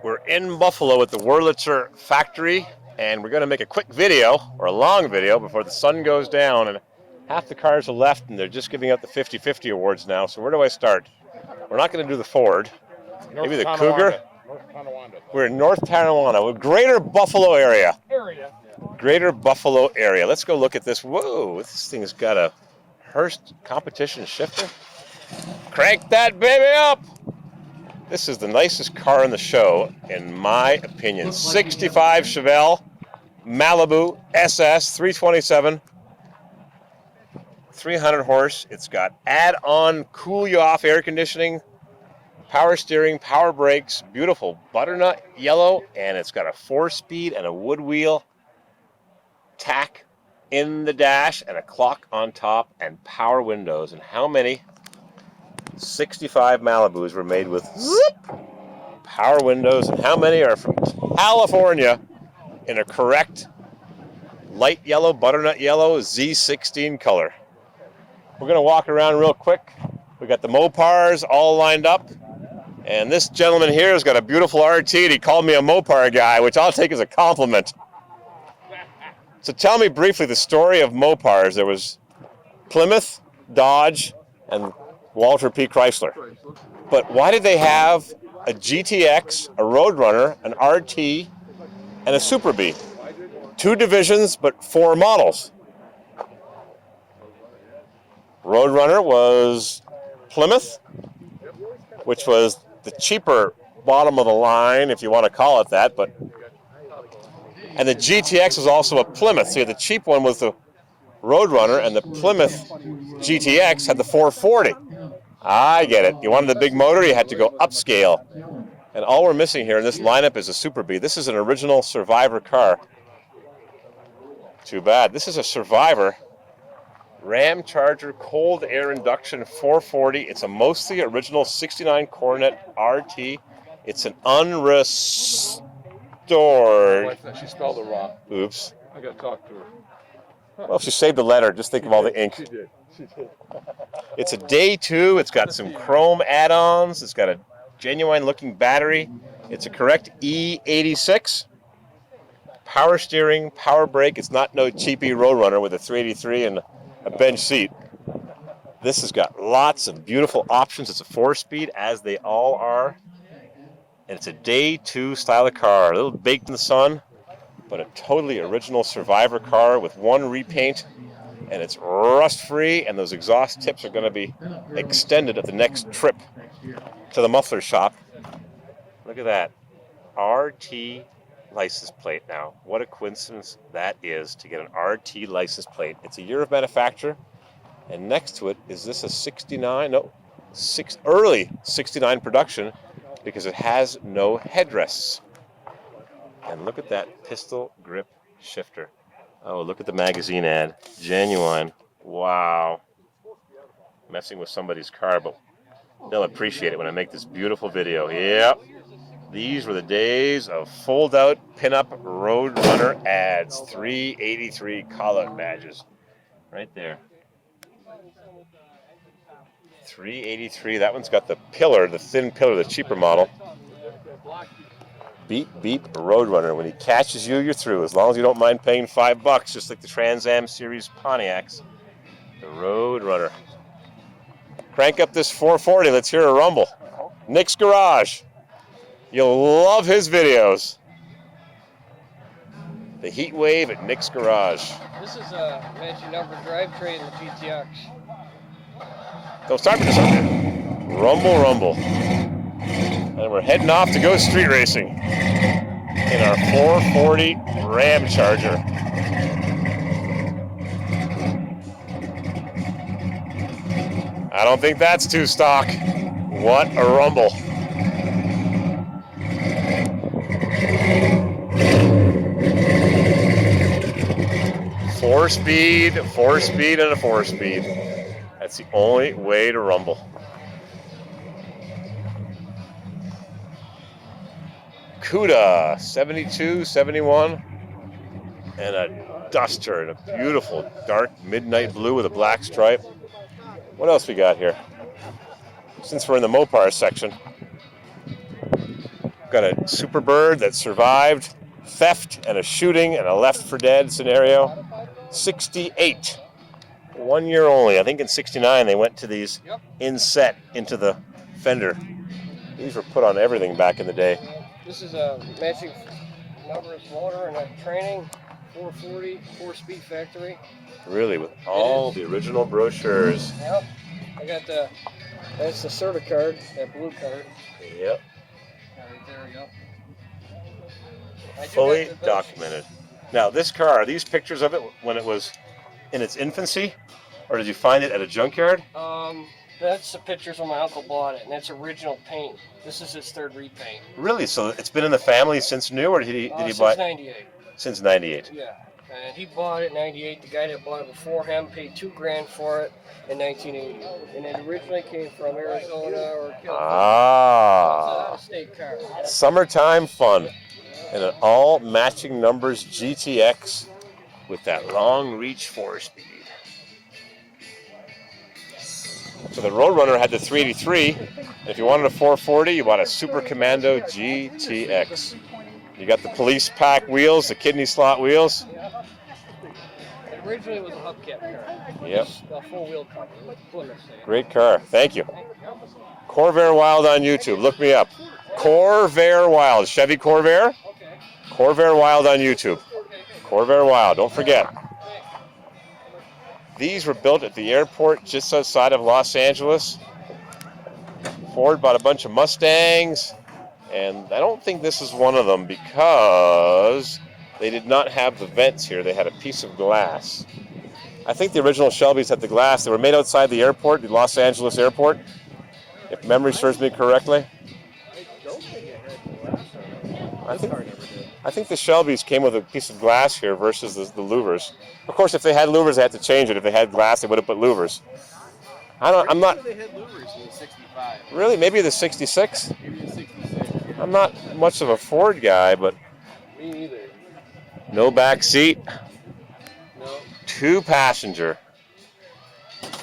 We're in Buffalo at the Wurlitzer factory, and we're going to make a quick video, or a long video, before the sun goes down, and half the cars are left, and they're just giving out the 50-50 awards now. So where do I start? We're not going to do the Ford. Maybe the Cougar. North Tonawanda. We're in North Tonawanda, greater Buffalo area. Greater Buffalo area. Let's go look at this. Whoa, this thing's got a Hurst competition shifter. Crank that baby up! This is the nicest car in the show, in my opinion. 65 Chevelle, Malibu SS 327, 300 horse. It's got add-on cool-you-off air conditioning, power steering, power brakes, beautiful butternut yellow, and it's got a 4-speed and a wood wheel tack in the dash and a clock on top and power windows. And how many 65 Malibus were made with power windows, and how many are from California in a correct light yellow, butternut yellow, Z16 color? We're going to walk around real quick. We got the Mopars all lined up, and this gentleman here has got a beautiful RT, and he called me a Mopar guy, which I'll take as a compliment. So tell me briefly the story of Mopars. There was Plymouth, Dodge, and Walter P. Chrysler. But why did they have a GTX, a Roadrunner, an RT, and a Super B? 2 divisions, but 4 models. Roadrunner was Plymouth, which was the cheaper bottom of the line, if you want to call it that. And the GTX was also a Plymouth. So the cheap one was the Roadrunner, and the Plymouth GTX had the 440. I get it. You wanted the big motor, you had to go upscale. And all we're missing here in this lineup is a Super B. This is an original Survivor car. Too bad. This is a Survivor Ram Charger cold air induction 440. It's a mostly original 69 Coronet RT. It's an unrestored. She spelled it wrong. Oops. I got to talk to her. Well, if she saved the letter, just think of all the ink. She did. It's a day 2. It's got some chrome add-ons. It's got a genuine-looking battery. It's a correct E86. Power steering, power brake. It's not no cheapy Roadrunner with a 383 and a bench seat. This has got lots of beautiful options. It's a 4-speed, as they all are. And it's a day 2 style of car. A little baked in the sun, but a totally original Survivor car with 1 repaint. And it's rust-free, and those exhaust tips are going to be extended at the next trip to the muffler shop. Look at that. RT license plate now. What a coincidence that is to get an RT license plate. It's a year of manufacture, and next to it, is this a 69? No, early 69 production, because it has no headrests. And look at that pistol grip shifter. Oh, look at the magazine ad. Genuine. Wow. Messing with somebody's car, but they'll appreciate it when I make this beautiful video. Yep. These were the days of fold-out pinup Roadrunner ads. 383 call-out badges. Right there. 383. That one's got the pillar, the thin pillar, the cheaper model. Beep, beep, Roadrunner. When he catches you, you're through. As long as you don't mind paying $5, just like the Trans Am Series Pontiacs. The Roadrunner. Crank up this 440. Let's hear a rumble. Nick's Garage. You'll love his videos. The Heat Wave at Nick's Garage. This is a magic number drivetrain in the GTX. Don't start with this one. Rumble, rumble. And we're heading off to go street racing in our 440 Ram Charger. I don't think that's too stock. What a rumble. Four speed, and a 4-speed. That's the only way to rumble. Cuda, 72, 71, and a Duster in a beautiful dark midnight blue with a black stripe. What else we got here? Since we're in the Mopar section, got a Superbird that survived theft and a shooting and a left for dead scenario. 68. 1 year only. I think in 69 they went to these inset into the fender. These were put on everything back in the day. This is a matching numbers motor and a training 440 4-speed factory. Really, with all the original brochures. Yep. I got that's the Certa card, that blue card. Yep. Right there, yep. Fully documented. Now, this car, are these pictures of it when it was in its infancy? Or did you find it at a junkyard? That's the pictures when my uncle bought it, and that's original paint. This is his third repaint. Really? So it's been in the family since new, or did he buy it? Since 98. Since 98. Yeah. And he bought it in 98. The guy that bought it before him paid $2,000 for it in 1980. And it originally came from Arizona or California. Ah. It's an out-of-state car. Summertime fun. And an all matching numbers GTX with that long reach 4-speed. So the Roadrunner had the 383. And if you wanted a 440, you bought a Super Commando GTX. You got the police pack wheels, the kidney slot wheels. It originally was a hubcap car. Yep. A full-wheel car. Plymouth. Great car. Thank you. Corvair Wild on YouTube. Look me up. Corvair Wild. Chevy Corvair. Corvair Wild on YouTube. Corvair Wild. Don't forget. These were built at the airport just outside of Los Angeles. Ford bought a bunch of Mustangs. And I don't think this is one of them because they did not have the vents here. They had a piece of glass. I think the original Shelbys had the glass. They were made outside the airport, the Los Angeles airport, if memory serves me correctly. I think the Shelbys came with a piece of glass here versus the louvers. Of course, if they had louvers, they had to change it. If they had glass, they would have put louvers. I'm not. They had louvers in the 65. Really? Maybe the 66? Maybe the 66. I'm not much of a Ford guy, but Me either. no back seat, No. 2-passenger.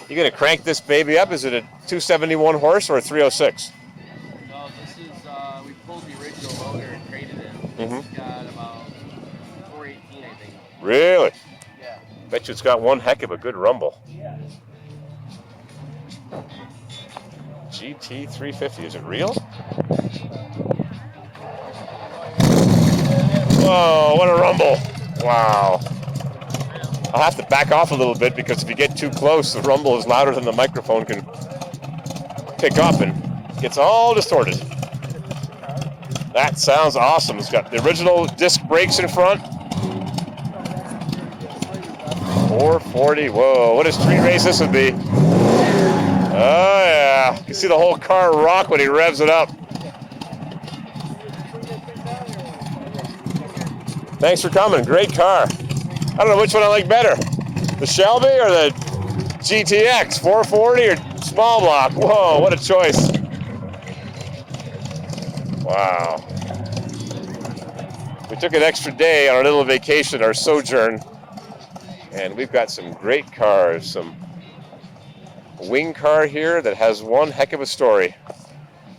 You gonna crank this baby up? Is it a 271 horse or a 306? No, this is, we pulled the original loader and traded it. It's got about 418, I think. Really? Yeah. Bet you it's got one heck of a good rumble. GT350, is it real? Whoa, what a rumble. Wow. I'll have to back off a little bit because if you get too close, the rumble is louder than the microphone can pick up and gets all distorted. That sounds awesome. It's got the original disc brakes in front. 440, whoa, what a street race this would be. Oh yeah, you can see the whole car rock when he revs it up. Thanks for coming, great car. I don't know which one I like better, the Shelby or the GTX, 440 or small block. Whoa, what a choice. Wow. We took an extra day on our little vacation, our sojourn, and we've got some great cars, some wing car here that has one heck of a story.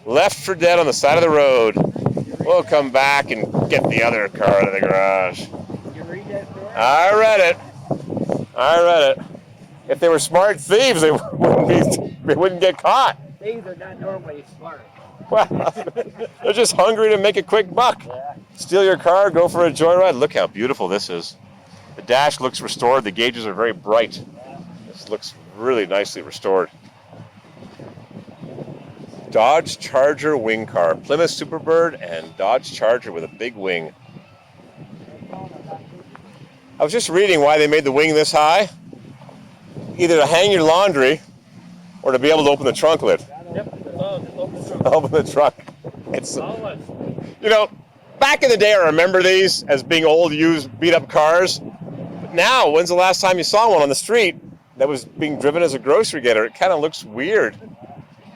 Left for dead on the side of the road. We'll come back and get the other car out of the garage. You read that story? I read it. If they were smart thieves, they wouldn't get caught. Thieves are not normally smart. Well, they're just hungry to make a quick buck. Yeah. Steal your car, go for a joyride. Look how beautiful this is. The dash looks restored. The gauges are very bright. This looks really nicely restored. Dodge Charger wing car. Plymouth Superbird and Dodge Charger with a big wing. I was just reading why they made the wing this high. Either to hang your laundry or to be able to open the trunk lid. Yep. Open the trunk. It's, you know, back in the day I remember these as being old, used, beat up cars. But now, when's the last time you saw one on the street that was being driven as a grocery getter? It kind of looks weird.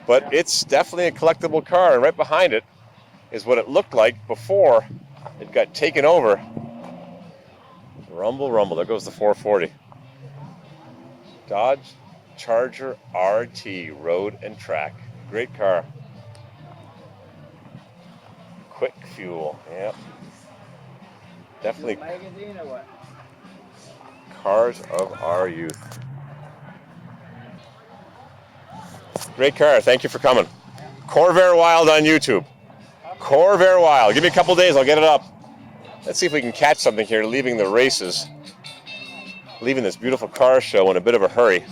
But it's definitely a collectible car, and right behind it is what it looked like before it got taken over. Rumble, rumble. There goes the 440. Dodge Charger RT Road and Track. Great car. Quick fuel. Yep. Definitely Magazine or what? cars of our youth. Great car. Thank you for coming. Corvair Wild on YouTube. Corvair Wild. Give me a couple days. I'll get it up. Let's see if we can catch something here leaving the races. Leaving this beautiful car show in a bit of a hurry.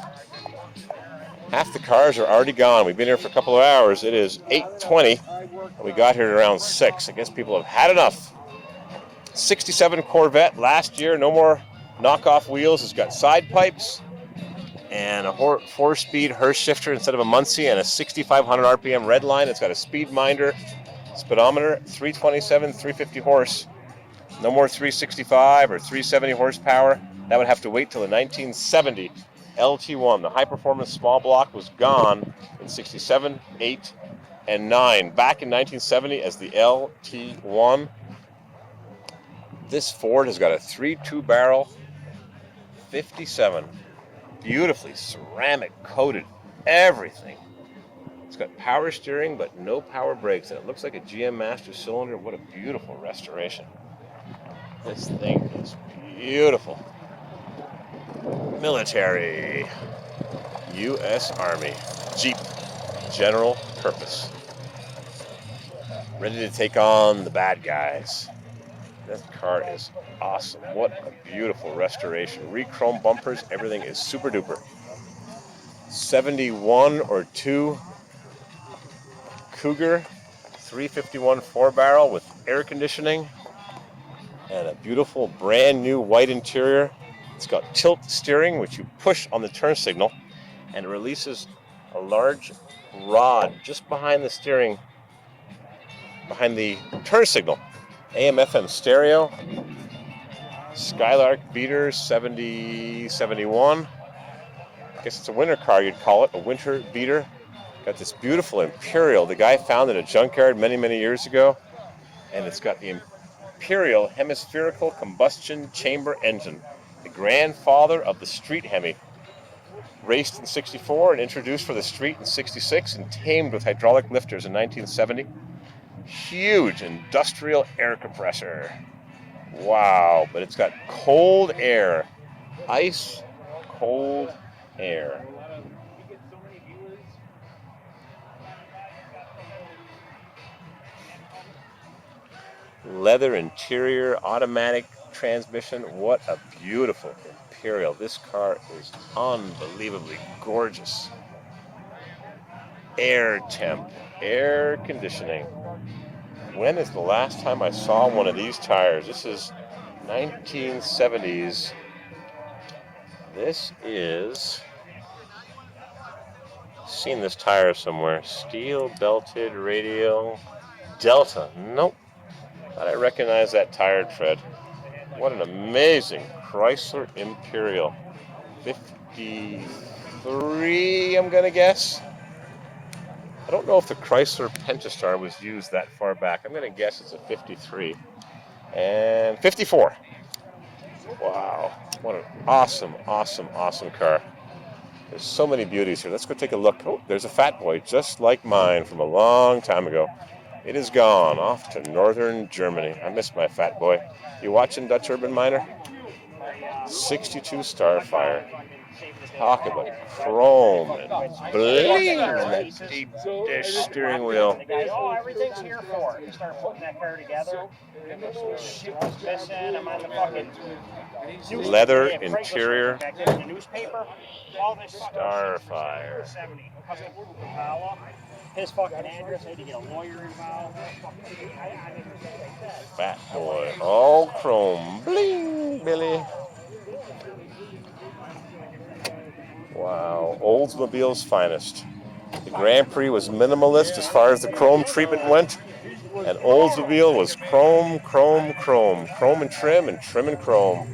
Half the cars are already gone. We've been here for a couple of hours. It is 8:20. And we got here at around 6. I guess people have had enough. 67 Corvette last year. No more knockoff wheels. It's got side pipes and a 4-speed Hurst shifter instead of a Muncie and a 6,500 RPM red line. It's got a speed minder, speedometer, 327, 350 horse. No more 365 or 370 horsepower. That would have to wait till the 1970 LT1. The high-performance small block was gone in 67, 8, and 9. Back in 1970 as the LT1. This Ford has got a 3.2 barrel 57. Beautifully ceramic coated everything. It's got power steering but no power brakes, and it looks like a GM Master Cylinder. What a beautiful restoration. This thing is beautiful. Military. U.S. Army. Jeep. General purpose. Ready to take on the bad guys. This car is awesome. What a beautiful restoration. Re-chrome bumpers. Everything is super duper. 71 or 2 Cougar 351 4-barrel with air conditioning and a beautiful brand new white interior. It's got tilt steering, which you push on the turn signal, and it releases a large rod just behind the steering, behind the turn signal. AM/FM stereo, Skylark beater 7071. I guess it's a winter car, you'd call it, a winter beater. Got this beautiful Imperial the guy found in a junkyard many, many years ago. And it's got the Imperial hemispherical combustion chamber engine, the grandfather of the street Hemi. Raced in 64 and introduced for the street in 66 and tamed with hydraulic lifters in 1970. Huge industrial air compressor. Wow, but it's got cold air. Ice cold air. Leather interior, automatic transmission. What a beautiful Imperial. This car is unbelievably gorgeous. Air temp, air conditioning. When is the last time I saw one of these tires? This is 1970s. This is, seen this tire somewhere. Steel belted radial Delta. Nope. Thought I recognized that tire tread. What an amazing Chrysler Imperial. 53, I'm gonna guess. I don't know if the Chrysler Pentastar was used that far back. I'm going to guess it's a 53. And 54. Wow. What an awesome, awesome, awesome car. There's so many beauties here. Let's go take a look. Oh, there's a Fat Boy just like mine from a long time ago. It is gone off to northern Germany. I miss my Fat Boy. You watching Dutch Urban Miner? 62 Starfire. Talk about chrome and bling and that deep dish steering wheel. The guys, oh, everything's here for it. You start putting that car together. Shit was missing. I'm on the fucking Leather interior. back then in the newspaper. All this Starfire. 70. His fucking address. I had to get a lawyer involved. Fat Boy. All chrome. Bling, Billy. Wow, Oldsmobile's finest. The Grand Prix was minimalist as far as the chrome treatment went, and Oldsmobile was chrome, chrome, chrome. Chrome and trim and chrome.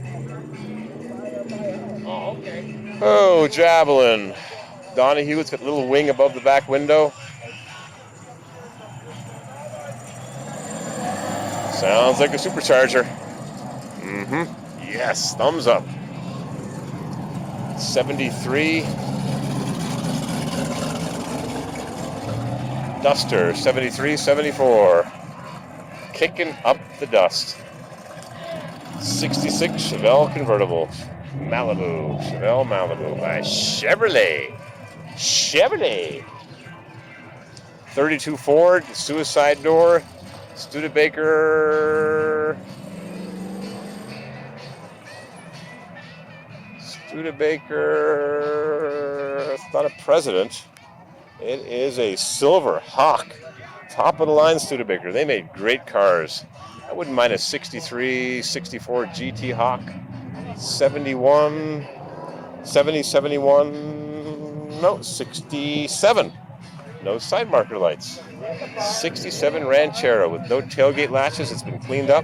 Oh, okay. Oh, Javelin. Donahue, it's got a little wing above the back window. Sounds like a supercharger. Yes, thumbs up. 73 Duster, 73, 74. kicking up the dust. 66 Chevelle convertible. Malibu. Chevelle Malibu by Chevrolet. Chevrolet. 32 Ford, suicide door. Studebaker. It's not a President. It is a Silver Hawk. Top of the line Studebaker. They made great cars. I wouldn't mind a 63, 64 GT Hawk. 71, 67. No side marker lights. 67 Ranchero with no tailgate latches. It's been cleaned up.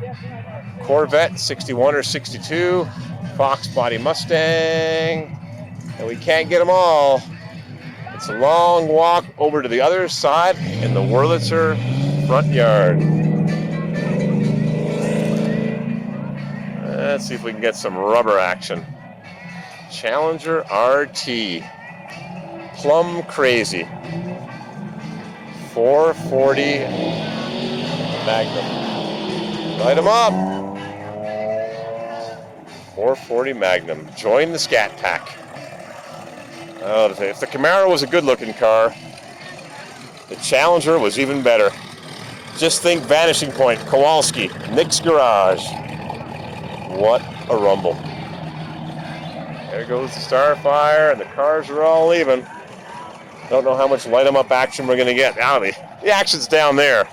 Corvette, 61 or 62. Fox body Mustang. And we can't get them all. It's a long walk over to the other side in the Wurlitzer front yard. Let's see if we can get some rubber action. Challenger RT. Plum Crazy. 440 Magnum. Light them up. 440 Magnum. Join the Scat Pack. Oh, if the Camaro was a good-looking car, the Challenger was even better. Just think Vanishing Point, Kowalski, Nick's Garage. What a rumble. There goes the Starfire, and the cars are all leaving. Don't know how much light-em-up action we're going to get. Now the action's down there.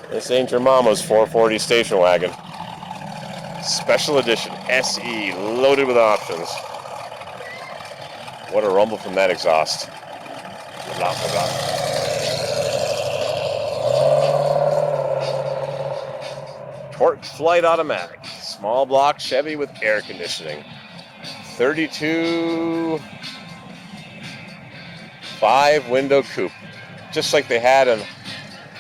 This ain't your mama's 440 station wagon. Special edition SE, loaded with options. What a rumble from that exhaust. Torque Flight Automatic. Small block Chevy with air conditioning. 32 5-window coupe. Just like they had in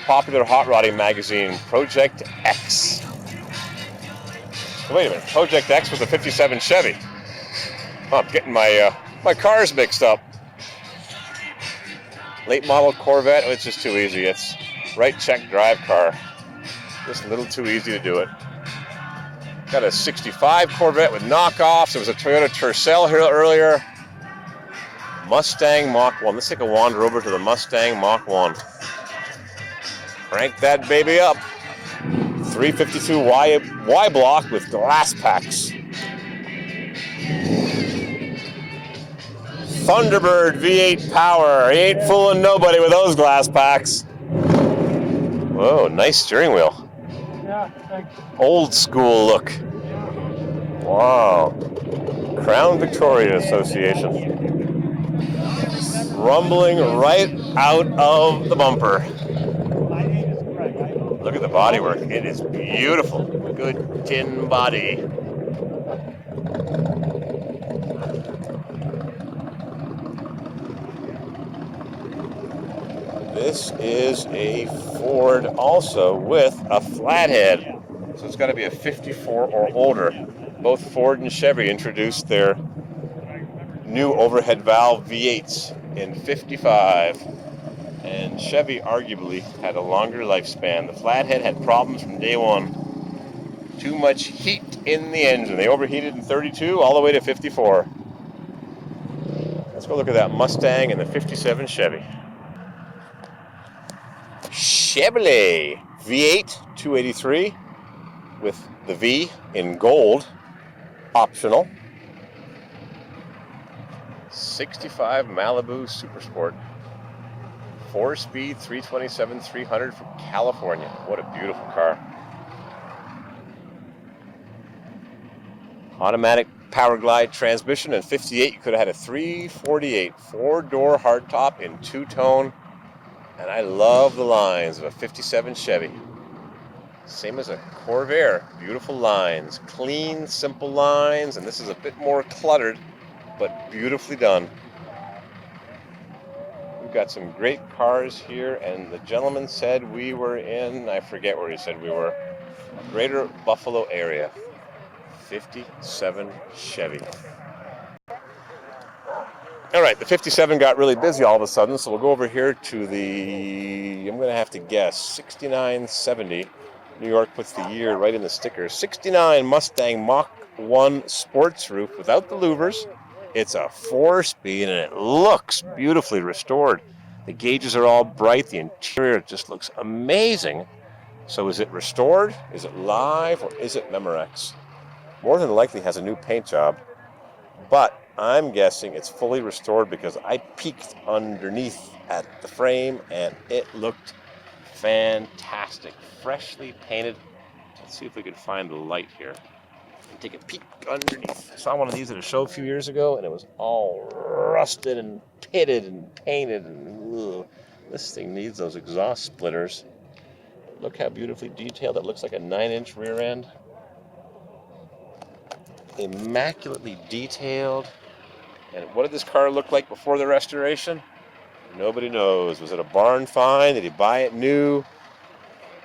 popular hot rodding magazine, Project X. Wait a minute, Project X was a 57 Chevy. Oh, I'm getting my cars mixed up. Late model Corvette, it's just too easy. It's right check drive car. Just a little too easy to do it. Got a 65 Corvette with knockoffs. There was a Toyota Tercel here earlier. Mustang Mach 1. Let's take a wander over to the Mustang Mach 1. Crank that baby up. 352 Y block with glass packs. Thunderbird V8 power. He ain't fooling nobody with those glass packs. Whoa, nice steering wheel. Yeah, thanks. Old school look. Wow. Crown Victoria Association. Rumbling right out of the bumper. My name is Greg. Look at the bodywork. It is beautiful. Good tin body. This is a Ford also with a flathead. So it's got to be a 54 or older. Both Ford and Chevy introduced their new overhead valve V8s in 55. And Chevy arguably had a longer lifespan. The flathead had problems from day one. Too much heat in the engine. They overheated in 32 all the way to 54. Let's go look at that Mustang and the 57 Chevy. Chevrolet V8 283 with the V in gold, optional. 65 Malibu Supersport. 4-speed 327 300 from California. What a beautiful car. Automatic power glide transmission. In 58 you could have had a 348 4-door hardtop in two-tone. And I love the lines of a 57 Chevy. Same as a Corvair. Beautiful lines. Clean, simple lines. And this is a bit more cluttered, but beautifully done. We've got some great cars here. And the gentleman said we were in, I forget where he said we were, Greater Buffalo area. 57 Chevy. All right, the 57 got really busy all of a sudden, so we'll go over here to the, I'm going to have to guess, 6970. New York puts the year right in the sticker. 69 Mustang Mach 1 sports roof without the louvers. It's a 4-speed, and it looks beautifully restored. The gauges are all bright. The interior just looks amazing. So is it restored? Is it live? Or is it Memorex? More than likely has a new paint job. But I'm guessing it's fully restored because I peeked underneath at the frame and it looked fantastic. Freshly painted. Let's see if we can find the light here. Take a peek underneath. I saw one of these at a show a few years ago and it was all rusted and pitted and painted. And this thing needs those exhaust splitters. Look how beautifully detailed it looks, like a 9-inch rear end. Immaculately detailed. And what did this car look like before the restoration? Nobody knows. Was it a barn find? Did he buy it new?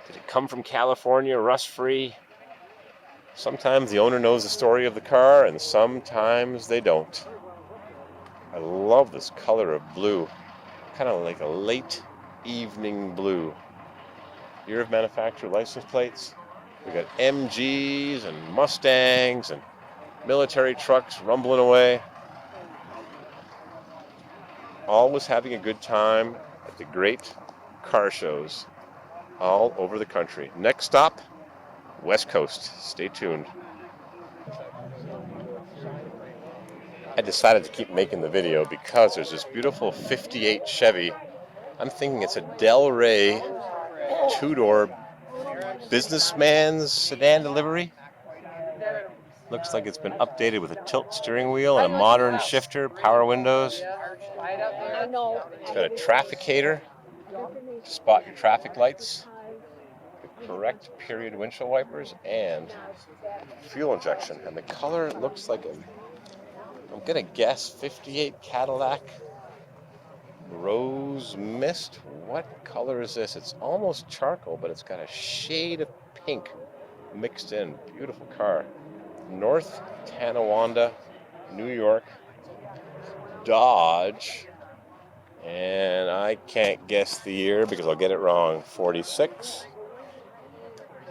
Did it come from California rust-free? Sometimes the owner knows the story of the car and sometimes they don't. I love this color of blue. Kind of like a late evening blue. Year of manufacture license plates. We got MGs and Mustangs and military trucks rumbling away. Always having a good time at the great car shows all over the country. Next stop, West Coast. Stay tuned. I decided to keep making the video because there's this beautiful 58 Chevy. I'm thinking it's a Del Rey 2-door businessman's sedan delivery. Looks like it's been updated with a tilt steering wheel and a modern shifter, power windows. It's got a trafficator to spot your traffic lights, the correct period windshield wipers, and fuel injection. And the color looks like I'm going to guess 58 Cadillac Rose Mist. What color is this? It's almost charcoal, but it's got a shade of pink mixed in. Beautiful car. North Tonawanda, New York, Dodge, and I can't guess the year because I'll get it wrong. 46.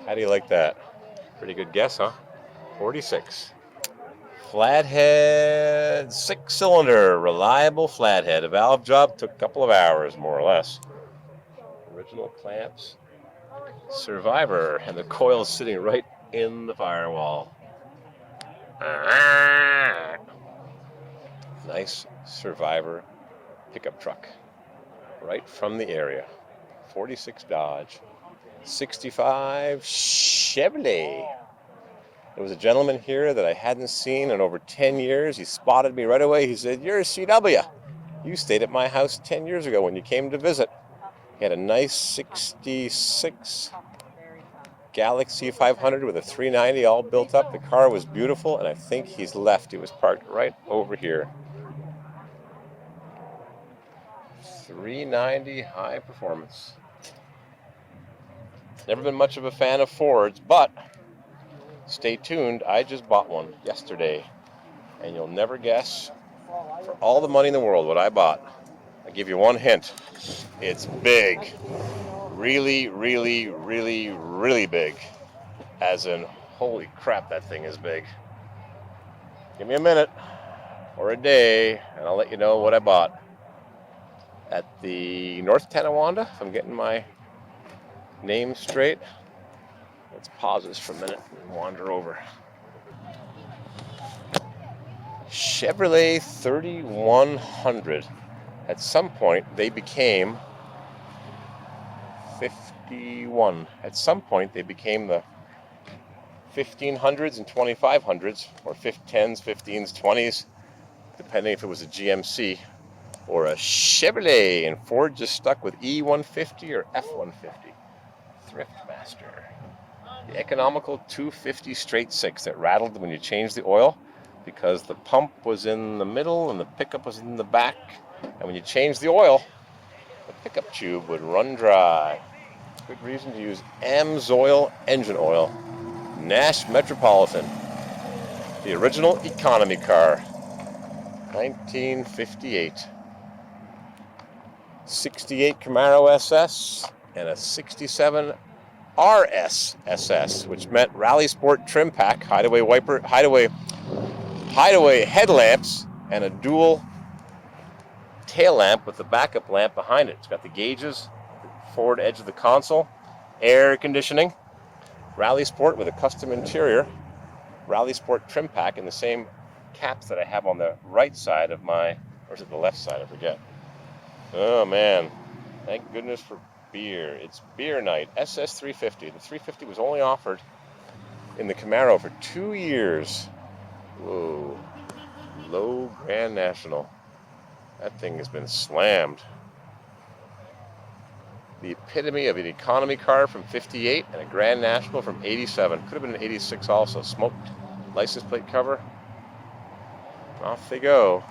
How do you like that? Pretty good guess, huh? 46. Flathead, 6-cylinder, reliable flathead. A valve job took a couple of hours, more or less. Original clamps. Survivor, and the coil's sitting right in the firewall. Nice Survivor pickup truck. Right from the area. 46 Dodge. 65 Chevrolet. There was a gentleman here that I hadn't seen in over 10 years. He spotted me right away. He said, "You're a CW. You stayed at my house 10 years ago when you came to visit." He had a nice 66 Galaxy 500 with a 390 all built up. The car was beautiful, and I think he's left. He was parked right over here. 390 high performance. Never been much of a fan of Fords, but stay tuned. I just bought one yesterday, and you'll never guess, for all the money in the world, what I bought. I'll give you one hint. It's big. Really, really, really, really big. As in, holy crap, that thing is big. Give me a minute or a day, and I'll let you know what I bought. At the North Tonawanda, if I'm getting my name straight. Let's pause this for a minute and wander over. Chevrolet 3100. At some point, they became 51. At some point, they became the 1500s and 2500s, or 10s, 15s, 20s, depending if it was a GMC or a Chevrolet, and Ford just stuck with E150 or F150. Thriftmaster. The economical 250 straight six that rattled when you changed the oil because the pump was in the middle and the pickup was in the back, and when you changed the oil, the pickup tube would run dry. Good reason to use AMSOIL engine oil. Nash Metropolitan, the original economy car. 1958. 68 Camaro SS and a 67 RS SS, which meant Rally Sport trim pack, hideaway wiper, hideaway headlamps, and a dual tail lamp with the backup lamp behind it. It's got the gauges, forward edge of the console, air conditioning, Rally Sport with a custom interior, Rally Sport trim pack in the same caps that I have on the right side of my, or is it the left side? I forget. Oh man, thank goodness for beer. It's beer night, SS 350. The 350 was only offered in the Camaro for 2 years. Whoa, low Grand National. That thing has been slammed. The epitome of an economy car from 58 and a Grand National from 87. Could have been an 86 also. Smoked license plate cover. Off they go.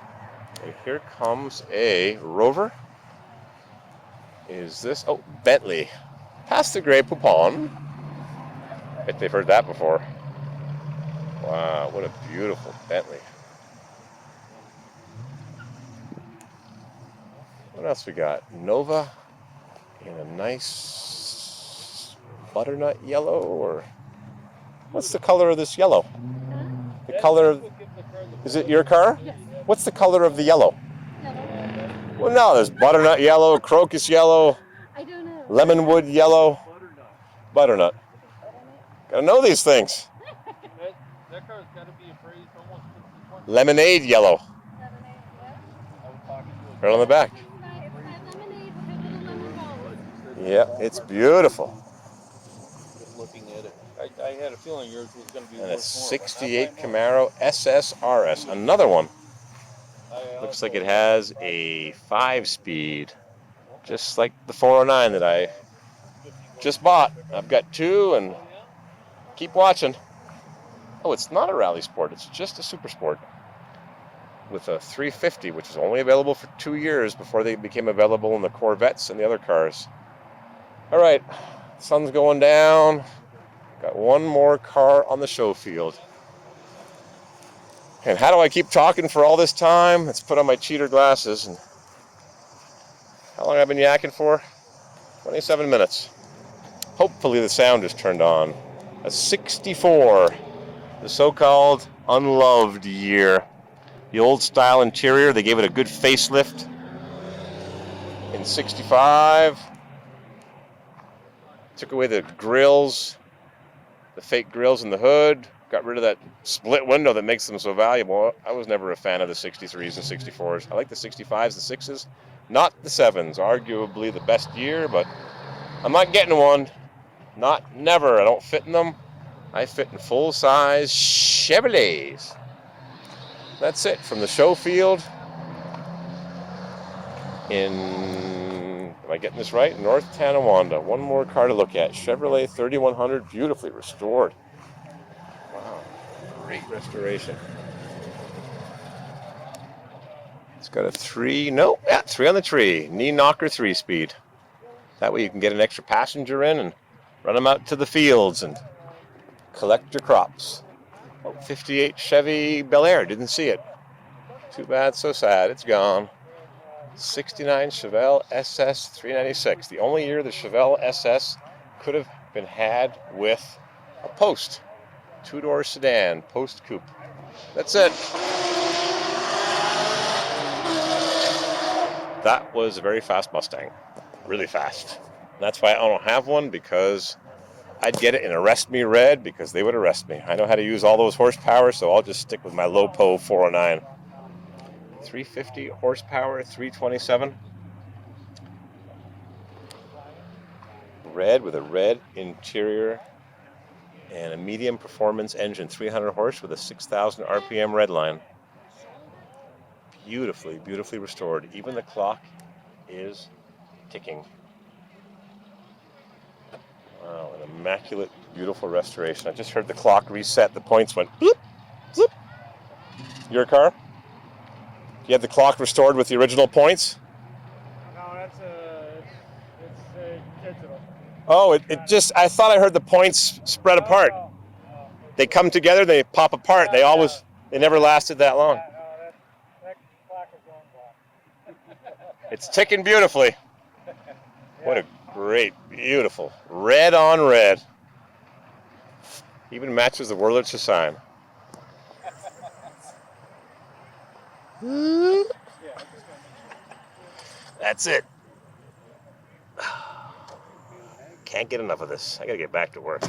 And here comes a Rover. Is this? Oh, Bentley. Past the Grey Poupon. Bet they've heard that before. Wow, what a beautiful Bentley. What else we got? Nova in a nice butternut yellow, or what's the color of this yellow? The color of, is it your car? Yes. What's the color of the yellow? Yellow. Well, no, there's butternut yellow, crocus yellow, I don't know. lemonwood yellow, butternut. Gotta know these things. That car's got to be appraised almost 50. Lemonade yellow, Lemonade, yeah. right on the back. It's got lemonade with a little lemon balls. Yeah, it's beautiful. Just looking at it, I had a feeling yours was going to be And a worth more. 68 Camaro SS RS, another one. Looks like it has a 5-speed, just like the 409 that I just bought. I've got two and keep watching. Oh, it's not a Rally Sport, it's just a Super Sport with a 350, which was only available for 2 years before they became available in the Corvettes and the other cars. All right, sun's going down. Got one more car on the show field. And how do I keep talking for all this time? Let's put on my cheater glasses. And how long have I been yakking for? 27 minutes. Hopefully the sound is turned on. A 64, the so-called unloved year. The old style interior, they gave it a good facelift in 65. Took away the grills, the fake grills in the hood. Got rid of that split window that makes them so valuable. I was never a fan of the 63s and 64s. I like the 65s, the 6s, not the 7s. Arguably the best year, but I'm not getting one. Never. I don't fit in them. I fit in full-size Chevrolets. That's it from the show field in, am I getting this right? North Tonawanda. One more car to look at. Chevrolet 3100, beautifully restored. Wow, great restoration. It's got a 3 on the tree. Knee knocker 3-speed. That way you can get an extra passenger in and run them out to the fields and collect your crops. Oh, 58 Chevy Bel Air, didn't see it. Too bad, so sad, it's gone. 69 Chevelle SS 396. The only year the Chevelle SS could have been had with a Post. 2-door sedan, Post Coupe. That's it. That was a very fast Mustang. Really fast. That's why I don't have one, because I'd get it in Arrest Me Red, because they would arrest me. I know how to use all those horsepower, so I'll just stick with my low-po 409. 350 horsepower, 327. Red with a red interior and a medium performance engine, 300 horse with a 6,000 RPM redline. Beautifully, beautifully restored. Even the clock is ticking. Wow, an immaculate, beautiful restoration. I just heard the clock reset. The points went bloop, bloop. Your car? You have the clock restored with the original points? No, that's digital. Oh, it just, I thought I heard the points spread apart. No. They come together, they pop apart. They never lasted that long. That It's ticking beautifully. What a great, beautiful red on red. Even matches the Wurlitzer sign. That's it. Can't get enough of this. I gotta get back to work.